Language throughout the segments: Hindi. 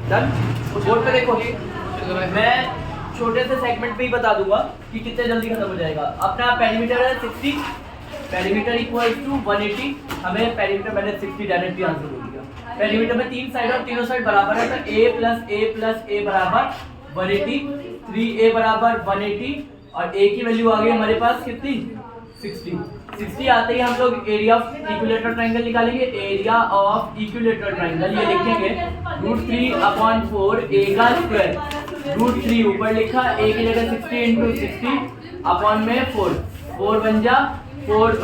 डन। बोर्ड पे देखो, मैं छोटे से सेगमेंट पे ही बता दूंगा कि कितने जल्दी खत्म हो जाएगा। अपना पेरीमीटर है 60, पेरीमीटर इक्वल टू 180। हमें पेरीमीटर मैंने 60 डायरेक्टली आंसर हो दिया। पेरीमीटर में तीन साइड और तीनों साइड बराबर है, तो a प्लस a बराबर 180, 3a बराबर 180 और a की वैल्यू आ गई हमारे पास कितनी 60। 60 आते ही हम लोग एरिया ऑफ इक्विलेटरल ट्रायंगल निकालेंगे। एरिया ऑफ इक्विलेटरल ट्रायंगल ये लिखेंगे √3/4 a का स्क्वायर। √3 ऊपर लिखा, a की जगह 60 × 60 अपॉन में 4 बन जा 4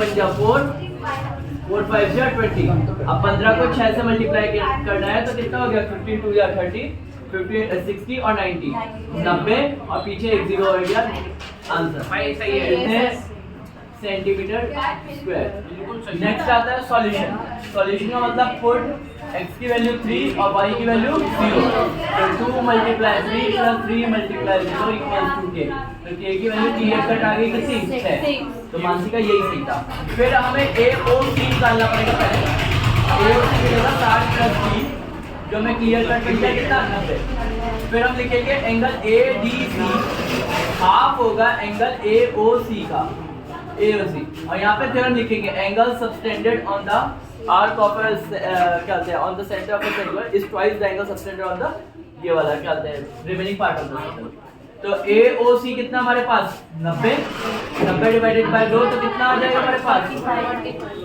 4 5 जा 20। अब 15 को 6 से मल्टीप्लाई करना है तो कितना हो गया 15 2 या 30, 50 60 और 90 90 और पीछे एक जीरो हो गया आंसर। सही है। कितने सेंटीमीटर स्क्वायर। नेक्स्ट आता है सॉल्यूशन। सॉल्यूशन का मतलब पुट x की वैल्यू 3 और y की वैल्यू 0, तो 2 × 3 + 3 × 0 = k। तो k की वैल्यू क्लियर कट आ गई कितनी 6। तो मानसी का यही सही था। फिर हमें AOC निकालना पड़ेगा। पहले AOC की जगह 60 + 3 जो हमें क्लियर कट मिल जाए कितना 90। फिर हम लिखेंगे एंगल ADC हाफ होगा एंगल AOC का, AOC। और यहाँ पे थ्योरम लिखेंगे angle subtended on the arc of क्या कहते हैं on the centre of the triangle is twice the angle subtended on the ये वाला क्या कहते हैं remaining part of the circle. तो AOC कितना हमारे पास 90 डिवाइडेड बाय 2 तो कितना आ जाएगा हमारे पास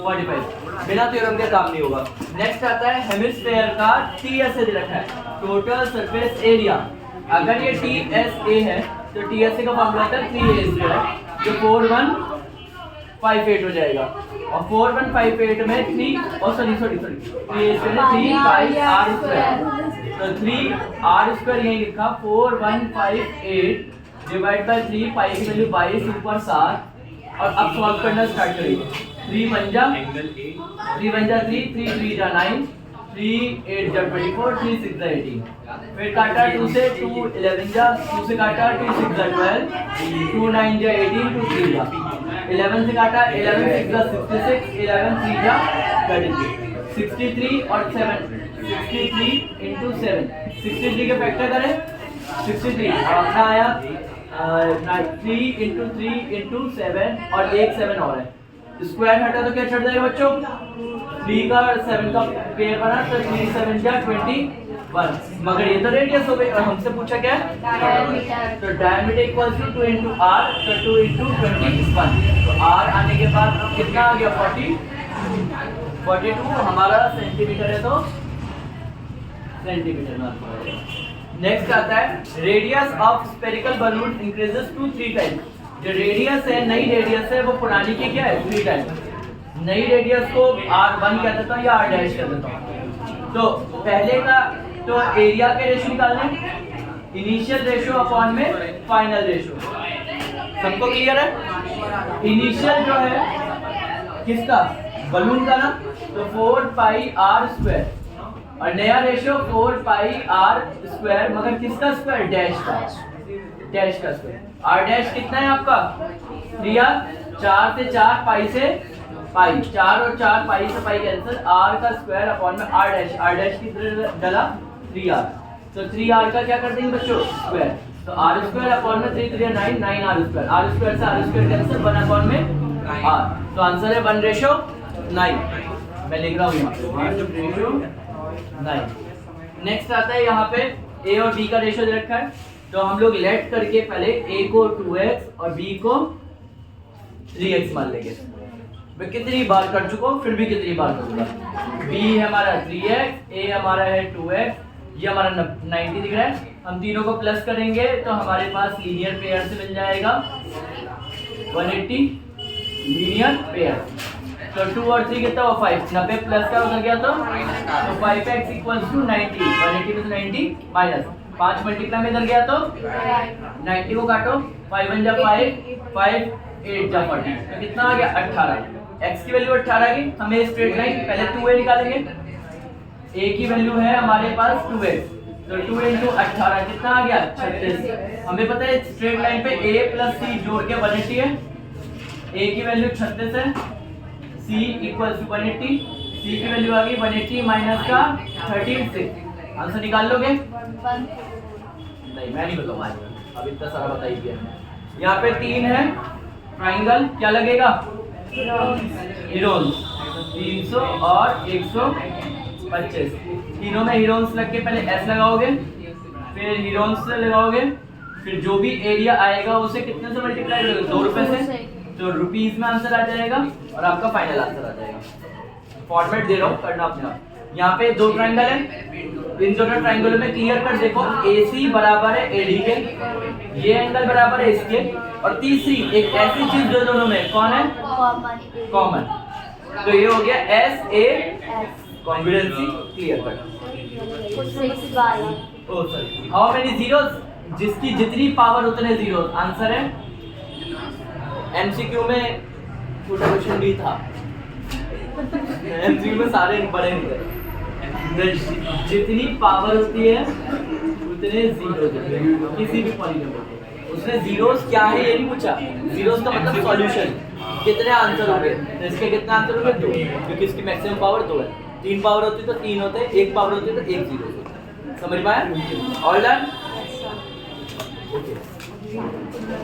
45। बिना थ्योरम के काम नहीं होगा। नेक्स्ट आता है हेमिस्फीयर का TSA दे रखा है, टोटल सरफेस एरिया। अगर ये TSA है तो TSA का फॉर्मूला होता है 3a² जो 4158 हो जाएगा। और 4158 में 3 और सॉरी 3πr²। तो 3r² यही लिखा 4158 डिवाइड बाय 3 पाई की वैल्यू 22 ऊपर 7। और अब सॉल्व करना स्टार्ट करेंगे। 3 1 जा 3 3 3 जा 9 3 8 जा 24 3 6 जा 18। फिर काटा 2 से 2 11 जा 2 से काटा 2 6 जा 12 2 9 जा 18 2 3 जा 11 से काटा 11 6 जा 66 11 3 जा 33 63 और 7 63 × 7 63 के फैक्टर करें 63 अपना आया 3 × 3 × 7 और एक 7 और है। स्क्वायर हटा तो क्या छट जाएगा बच्चों 3 का 7 का पेयर बना तो 3 7 जा 21। मगर ये तो रेडियस हो गई और हमसे पूछा क्या है तो डायमीटर इक्वल्स टू 2 × r तो 2 × 21। तो r आने के बाद कितना आ गया 42 हमारा सेंटीमीटर है तो सेंटीमीटर में। नेक्स्ट आता है radius of spherical balloon increases to 3 times. जो रेडियस है नई रेडियस है वो पुरानी की क्या है 3 टाइम्स। नई रेडियस को r1 कह देता हूँ या r' कह देता हूँ। तो पहले का तो एरिया के रेशो निकालने इनिशियल रेशो अपॉन में फाइनल रेशो। सबको क्लियर है। इनिशियल जो है किसका बलून का ना तो 4πr² और नया रेशो 4πr² मगर किसका स्क्वायर डैश का स्क्वायर। r' कितना है आपका 3r 4 से 4 पाई से पाई 4 और 4 पाई से पाई कैंसिल r का स्क्वायर अपॉन में r' कितना डला 3r। तो 3r का क्या कर देंगे बच्चों स्क्वायर। तो r² अपॉन में 3 3 9 9r²। r² से r² कैंसिल 1 अपॉन में r। तो आंसर है 1:9। मैं लिख रहा हूँ 1:9। नेक्स्ट आता है यहाँ पे a और b का रेशियो दे रखा है। तो हम लोग लेट करके पहले a को 2x और b को 3x मान लेंगे। मैं कितनी बार कर चुका हूँ फिर भी कितनी बार करूँगा। b है हमारा 3x a हमारा है 2x ये हमारा 90 दिख रहा है। हम तीनों को प्लस करेंगे तो हमारे पास लीनियर पेयर से मिल जाएगा 180 लीनियर पेयर। तो 2 और 3 कितना हुआ 5 90 प्लस का हो गया तो 5x = 90 180 में से 90 माइनस 5 मल्टीप्लाई में इधर गया तो 90 को काटो 5 1 जा 5 5 8 जा 40 तो कितना आ गया 18। x की वैल्यू 18 की हमें स्ट्रेट लाइन पहले 2a निकालेंगे। a की वैल्यू है हमारे पास 2x तो 2 × 18 कितना आ गया 36। हमें पता है स्ट्रेट लाइन पे a + c जोड़ के 180 है। a की वैल्यू 36 है c = 180 c की वैल्यू आ गई 180 माइनस का 36 आंसर निकाल लोगे? 1 नहीं, मैं नहीं बताऊंगा, अब इतना सारा बता ही दिया। यहाँ पे 3 है ट्राइंगल, क्या लगेगा? हीरोन्स 300 और 125। तीनों में हीरोन्स लग के पहले एस लगाओगे, फिर हीरोन्स से लगाओगे, फिर जो भी एरिया आएगा उसे कितने से मल्टीप्लाई करोगे? 2 रुपए से। तो रुपीस में आंसर आ जाएगा और आपका फाइनल आंसर आ जाएगा। फॉर्मेट दे रहा हूँ, करना अपने आप। यहाँ पे 2 ट्राइंगल है, इन दोनों ट्राइंगलों में क्लियर कट देखो, AC बराबर है AD के, ये एंगल बराबर है इसके, और तीसरी एक ऐसी चीज जो दोनों में कौन है? कॉमन। तो ये हो गया SA congruency clear cut. Oh sorry, how many zeros? जिसकी जितनी पावर उतने जीरोस। आंसर है MCQ में छोटा क्वेश्चन भी था, MCQ में सारे बड़े नहीं थे। जितनी पावर होती है उतने जीरोस किसी भी पॉलीनोमियल के। उसने जीरोस क्या है ये नहीं पूछा, जीरोस का मतलब सॉल्यूशन, कितने आंसर होंगे। तो इसके कितने आंसर होंगे? 2, क्योंकि इसकी मैक्सिमम पावर 2 है। 3 पावर होती तो 3 होते, 1 पावर होती तो 1 जीरो होता। समझ में आया? All done?